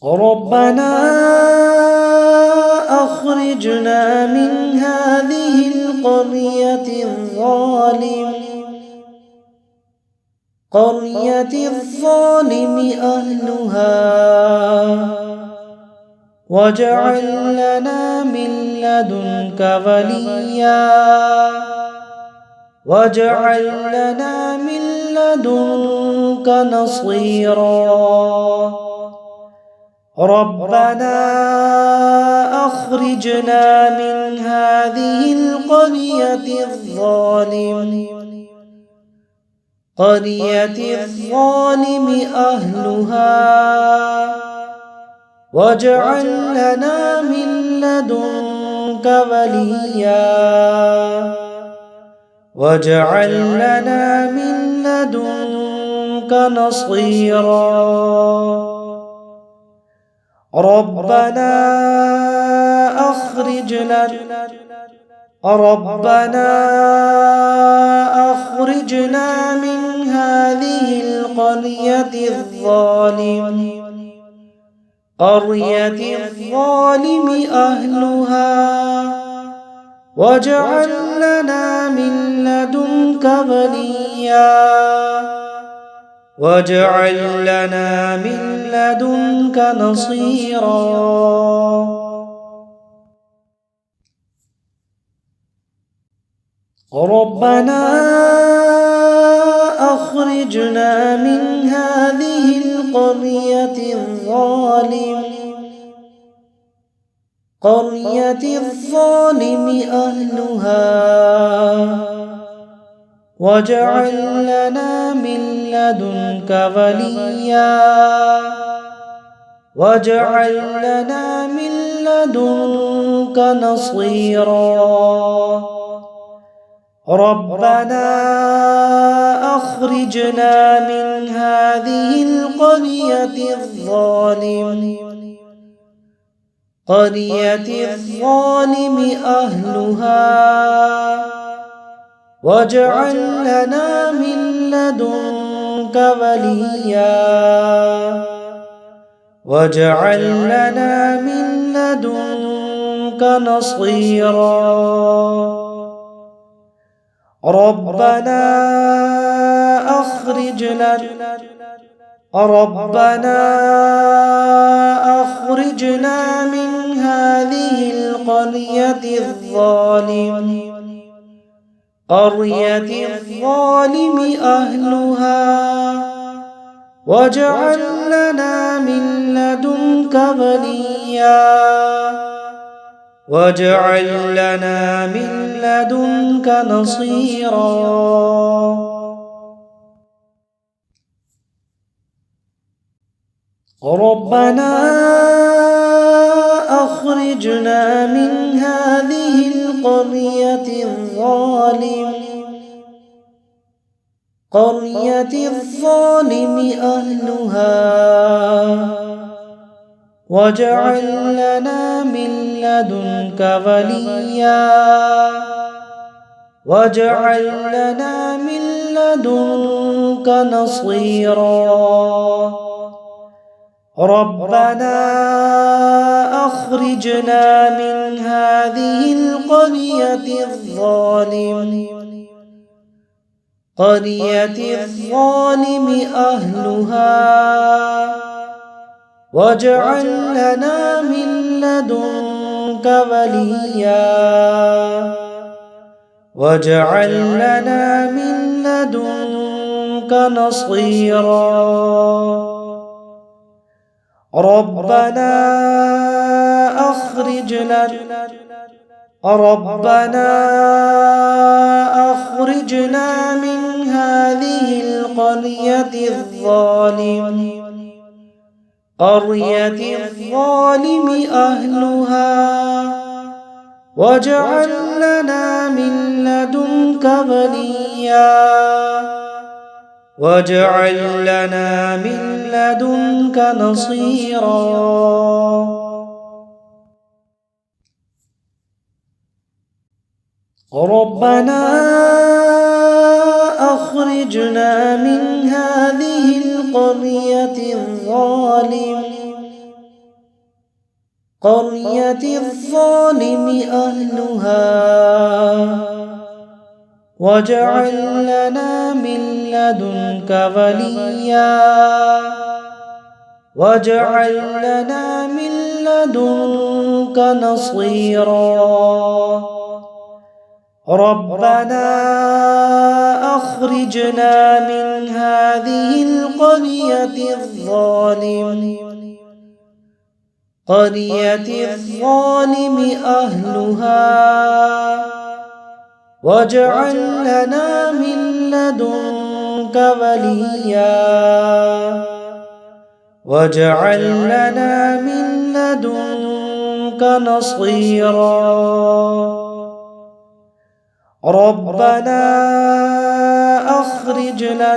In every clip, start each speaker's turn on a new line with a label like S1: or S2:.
S1: ربنا أخرجنا من هذه قرية الظالم أهلها واجعل لنا من لدنك وليا واجعل لنا من لدنك نصيرا ربنا أخرجنا من هذه قرية الظالم أهلها واجعل لنا من لدنك وليا واجعل لنا من لدنك نصيرا ربنا أخرجنا من هذه قرية الظالم أهلها واجعل لنا من لدنك وليا واجعل لنا من لدنك نصيرا ربنا أخرجنا من هذه قرية الظالم أهلها واجعل لنا من لدنك وليا واجعل لنا من لدنك نصيرا ربنا أخرجنا من هذه قرية الظالم أهلها واجعل لنا من لدنك وليا واجعل لنا من لدنك نصيرا ربنا أخرجنا من هذه قرية الظالم أهلها واجعل لنا من لدنك وليا واجعل لنا من لدنك نصيرا ربنا أخرجنا من هذه قرية الظالم أهلها واجعل لنا من لدنك وليا واجعل لنا من لدنك نصيرا ربنا أخرجنا من هذه قرية الظالم أهلها واجعل لنا من لدنك وليا واجعل لنا من لدنك نصيرا ربنا أخرجنا من هذه قرية الظالم أهلها واجعل لنا من لدنك وليا واجعل لنا من لدنك نصيرا ربنا أخرجنا من هذه قرية الظالم أهلها واجعل لنا من لدنك وليا واجعل لنا من لدنك نصيرا ربنا أخرجنا من هذه القرية الظالم أهلها واجعل لنا من لدنك وليا واجعل لنا من لدنك نصيرا ربنا أخرجنا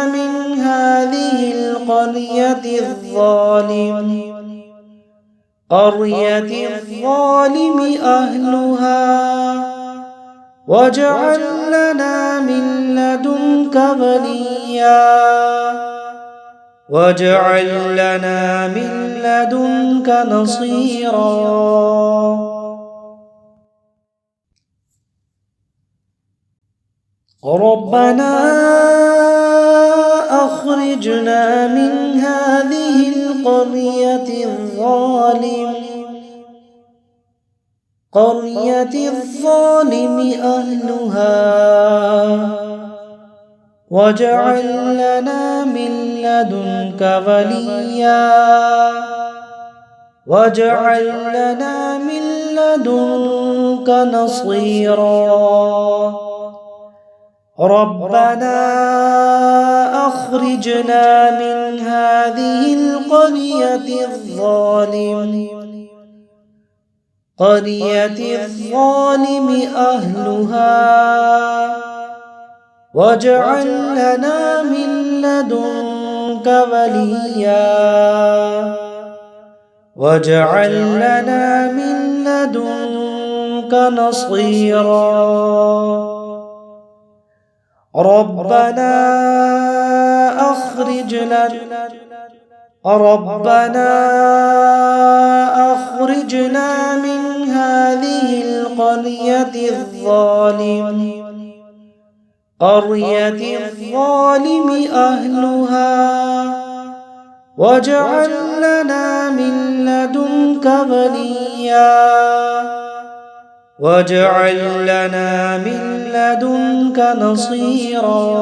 S1: من هذه القرية الظالم أهلها واجعل لنا من لدنك وليا واجعل لنا من لدنك نصيرا ربنا أخرجنا من هذه القرية الظالم أهلها واجعل لنا من لدنك وليا واجعل لنا من لدنك نصيرا ربنا أخرجنا من هذه القرية الظالم أهلها واجعل لنا من لدنك وليا واجعل لنا من لدنك نصيرا ربنا أخرجنا من هذه القرية الظالم أهلها واجعل لنا من لدنك وليا واجعل لنا من لدنك نصيرا